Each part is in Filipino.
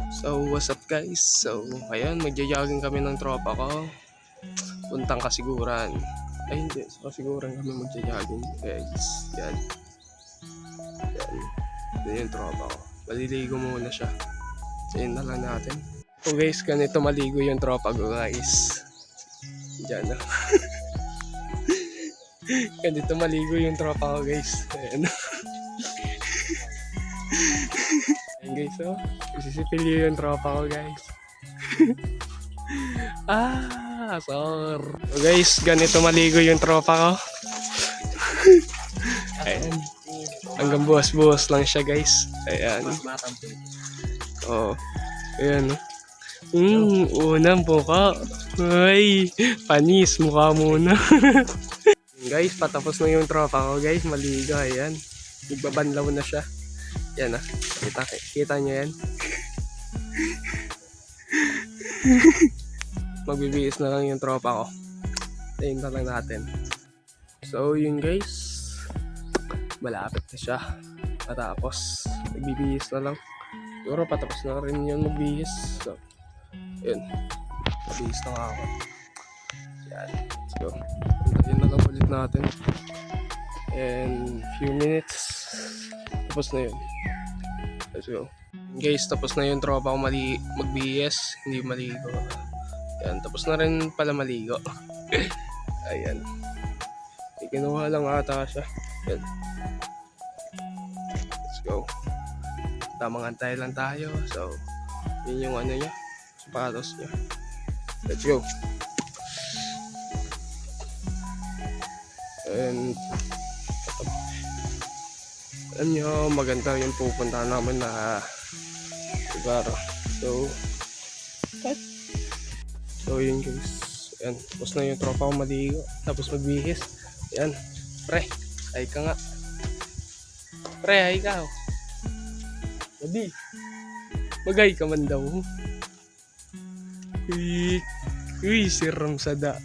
So, what's up guys? So, ayan, magja-jogging kami ng tropa ko. Puntang Kasiguran. Ay, hindi. Sa Kasiguran kami magja-jogging guys. Yan. Yan. Yan yung tropa ko. Maliligo muna siya. Sayin na lang natin. So guys, ganito maligo yung tropa ko guys. Diyan na. Ganito maligo yung tropa ko guys. Ayan. Ayan guys, oh. Isisipilyo yung tropa ko guys. Sor. So guys, ganito maligo yung tropa ko. Ayan. Hanggang buwas-buwas lang siya guys. Ayan. Oh. Ayan. Unang mukha. Ay, panis mukha muna. Guys, patapos na yung tropa ko guys. Maligo, ayan. Nagbabanlaw na siya. Yan ah. Kita nyo yan. Magbibihis na lang yung tropa ko. Tayin na lang natin. So yun guys. Malapit na siya. Matapos. Magbibihis na lang. Siguro patapos na rin yun magbihis. So yun. Magbihis na nga ako. Yan. Let's go. Tayin na lang ulit natin. And few minutes. Tapos na yun. Let's go. Guys, tapos na yung tropa ko magbihis. Hindi maligo. Yan, tapos na rin pala maligo. Ayan. Kinuha lang ata siya. Yan. Let's go. Tamang antay lang tayo. So, yun yung ano niya. Sapatos niya. Let's go. And alam nyo, maganda yung pupunta namin na lugar. So yun guys. Ayan, tapos na yung tropa ko maligo. Tapos magbihis. Ayan, pre, ay ka nga. Pre, ay ka. Gabi, magay ka man daw. Uy, si Ramsada.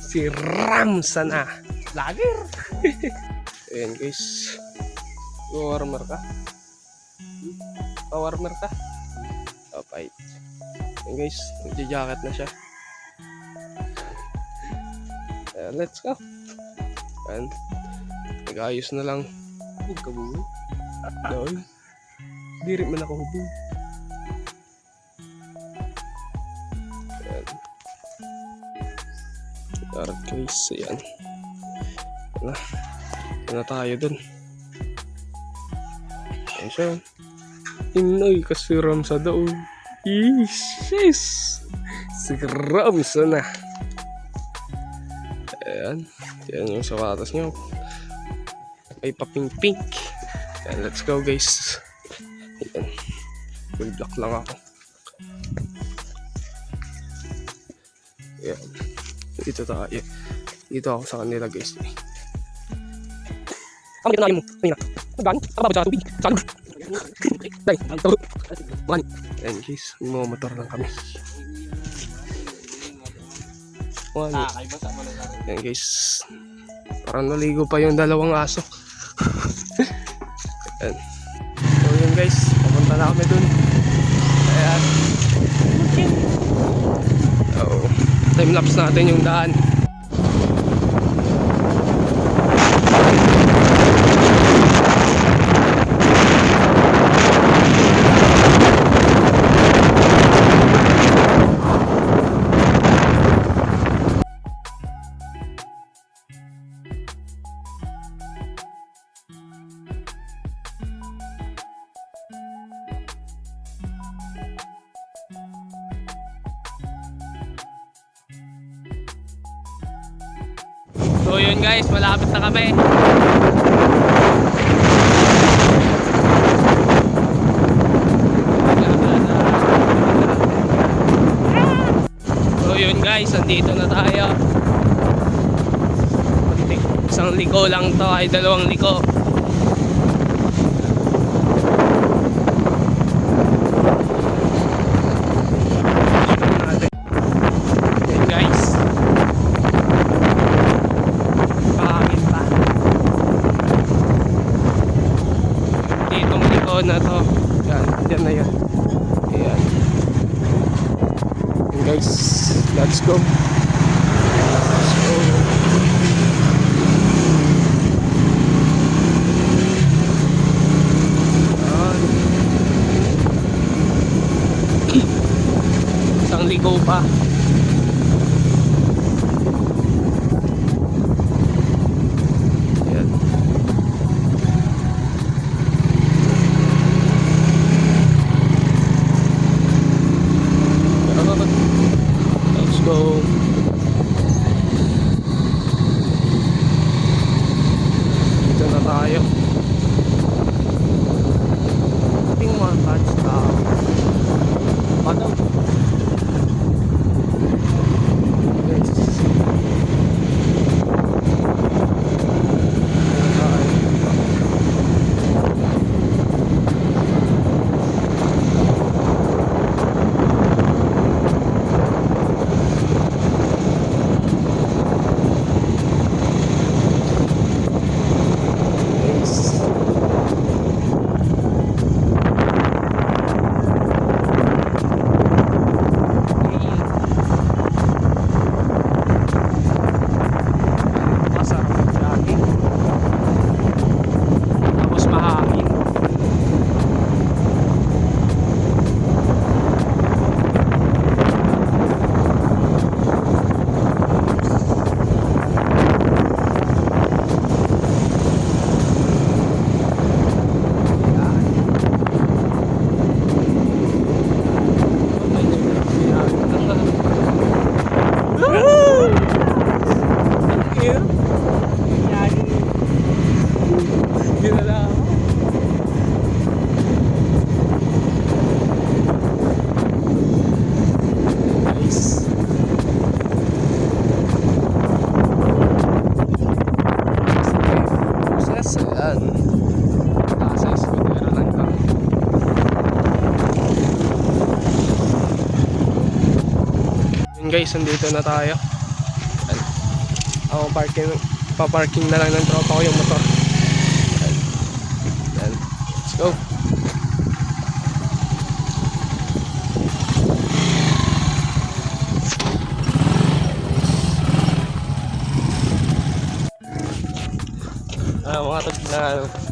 Si Ramsana. Lager. Ayan guys. Warmer ka? Warmer ka? Okay. Ayan guys, nagja-jacket na siya. Let's go. Ayan. Nag-ayos na lang. Huwag ka buhay. Dahil di rin man ako hubog. Ayan. Dark guys. Ayan. Wala. Na tayo dun. Ayan siya. Inoy kasi Ramsa daw. Yes. Si Ramsa na. Ayan. Ayan yung sapatos niya. May paping-pink. Ayan, let's go guys. Ayan. Full black lang ako. Ayan. Dito tayo. Dito ako sa kanila guys. Kamu dito na mo. Ayun na. Magani. Ako ba sa tubig? Salud. Dai, tawag. Magani. Ayan guys, motor lang kami. Magani. Ayan guys. Parang naligo pa yung dalawang aso. Ayan. So yun guys, papunta na kami dun. Ayan. So, time-lapse natin yung daan. So yun guys, malapit na kami. So yun guys, andito na tayo. Isang liko lang to, ay dalawang liko. na to. Yan, dyan na yan. guys, let's go. Let's go. Isang ligo pa. Ayan. Let's go. Dito na tayo. Ating mga catch stop. Paano? Guys, nandito na tayo. Ako paparking na lang ng tropa ko yung motor. Ayan. Let's go. Mga tag na